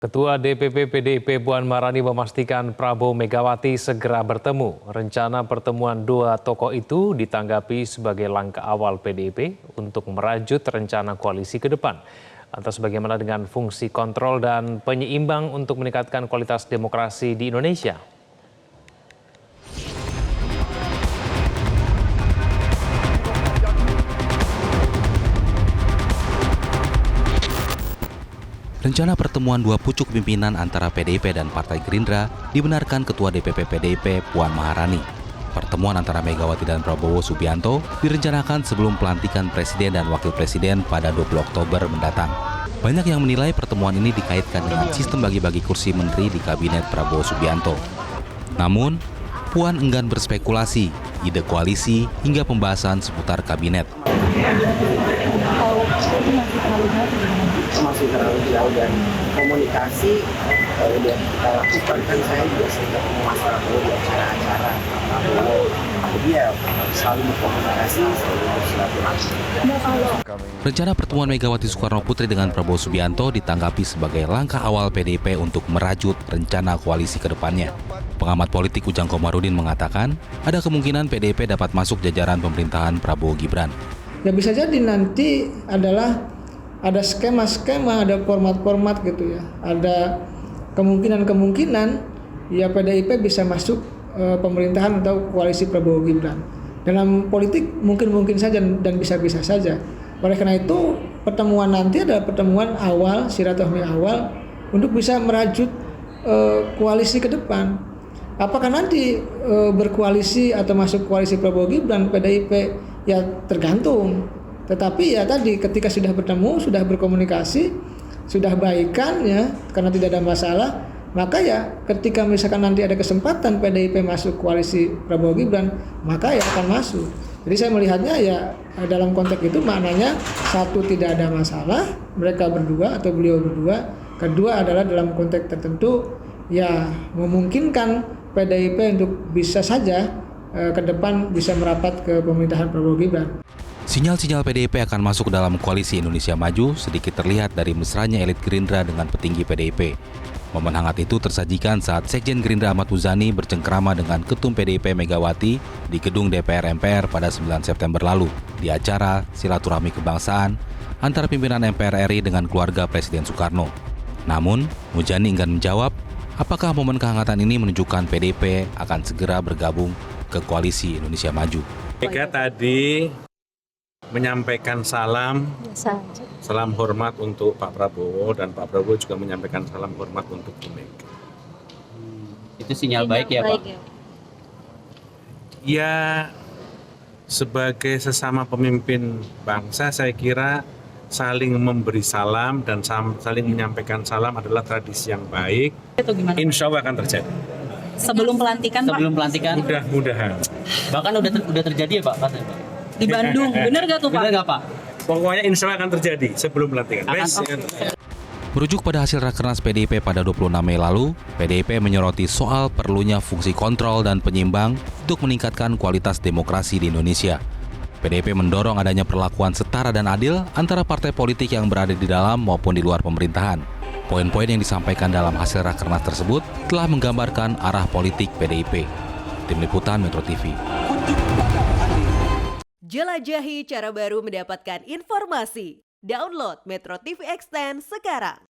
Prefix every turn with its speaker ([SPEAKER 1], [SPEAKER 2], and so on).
[SPEAKER 1] Ketua DPP PDIP Puan Maharani memastikan Prabowo Megawati segera bertemu. Rencana pertemuan dua tokoh itu ditanggapi sebagai langkah awal PDIP untuk merajut rencana koalisi ke depan. Lantas bagaimana dengan fungsi kontrol dan penyeimbang untuk meningkatkan kualitas demokrasi di Indonesia?
[SPEAKER 2] Rencana pertemuan dua pucuk pimpinan antara PDIP dan Partai Gerindra dibenarkan Ketua DPP PDIP Puan Maharani. Pertemuan antara Megawati dan Prabowo Subianto direncanakan sebelum pelantikan Presiden dan Wakil Presiden pada 20 Oktober mendatang. Banyak yang menilai pertemuan ini dikaitkan dengan sistem bagi-bagi kursi menteri di Kabinet Prabowo Subianto. Namun, Puan enggan berspekulasi, ide koalisi hingga pembahasan seputar kabinet.
[SPEAKER 3] Masih terlalu jauh dan komunikasi udah kita lakukan, kan saya juga sering ketemu Mas Prabowo di acara-acara Prabowo, jadi ya selalu berkomunikasi, selalu bersilaturahmi.
[SPEAKER 2] Rencana pertemuan Megawati Soekarno Putri dengan Prabowo Subianto ditanggapi sebagai langkah awal PDIP untuk merajut rencana koalisi ke depannya. Pengamat politik Ujang Komarudin mengatakan ada kemungkinan PDIP dapat masuk jajaran pemerintahan Prabowo Gibran.
[SPEAKER 4] Ya bisa jadi nanti adalah ada skema-skema, ada format-format gitu ya. Ada kemungkinan-kemungkinan ya PDIP bisa masuk pemerintahan atau koalisi Prabowo Gibran. Dalam politik mungkin saja dan bisa-bisa saja. Oleh karena itu pertemuan nanti adalah pertemuan awal, silaturahmi awal untuk bisa merajut koalisi ke depan. Apakah nanti berkoalisi atau masuk koalisi Prabowo Gibran PDIP ya tergantung. Tetapi ya tadi ketika sudah bertemu, sudah berkomunikasi, sudah baikan ya karena tidak ada masalah, maka ya ketika misalkan nanti ada kesempatan PDIP masuk koalisi Prabowo Gibran, maka ya akan masuk. Jadi saya melihatnya ya dalam konteks itu maknanya satu, tidak ada masalah mereka berdua atau beliau berdua. Kedua adalah dalam konteks tertentu ya memungkinkan PDIP untuk bisa saja ke depan bisa merapat ke pemerintahan Prabowo Gibran.
[SPEAKER 2] Sinyal-sinyal PDIP akan masuk dalam koalisi Indonesia Maju sedikit terlihat dari mesranya elit Gerindra dengan petinggi PDIP. Momen hangat itu tersajikan saat Sekjen Gerindra Ahmad Muzani bercengkrama dengan Ketum PDIP Megawati di gedung DPR MPR pada 9 September lalu di acara silaturahmi kebangsaan antara pimpinan MPR RI dengan keluarga Presiden Soekarno. Namun, Muzani enggan menjawab apakah momen kehangatan ini menunjukkan PDIP akan segera bergabung ke koalisi Indonesia Maju.
[SPEAKER 5] Mega tadi menyampaikan salam hormat untuk Pak Prabowo dan Pak Prabowo juga menyampaikan salam hormat untuk Bu Mega.
[SPEAKER 6] Itu sinyal baik ya Pak?
[SPEAKER 5] Ya, sebagai sesama pemimpin bangsa saya kira saling memberi salam dan saling menyampaikan salam adalah tradisi yang baik.
[SPEAKER 6] Itu gimana?
[SPEAKER 5] Insya Allah akan terjadi.
[SPEAKER 7] Sebelum pelantikan,
[SPEAKER 6] Sebelum
[SPEAKER 7] Pak?
[SPEAKER 6] pelantikan?
[SPEAKER 5] Mudah-mudahan.
[SPEAKER 6] Bahkan udah terjadi ya Pak? Katanya, Pak?
[SPEAKER 7] Di Bandung, bener gak tuh Pak?
[SPEAKER 6] Bener nggak Pak?
[SPEAKER 5] Pokoknya insya Allah akan terjadi sebelum pelantikan.
[SPEAKER 2] Merujuk pada hasil Rakernas PDIP pada 26 Mei lalu, PDIP menyoroti soal perlunya fungsi kontrol dan penyeimbang untuk meningkatkan kualitas demokrasi di Indonesia. PDIP mendorong adanya perlakuan setara dan adil antara partai politik yang berada di dalam maupun di luar pemerintahan. Poin-poin yang disampaikan dalam hasil Rakernas tersebut telah menggambarkan arah politik PDIP. Tim Liputan Metro TV.
[SPEAKER 8] Jelajahi cara baru mendapatkan informasi. Download Metro TV Extend sekarang.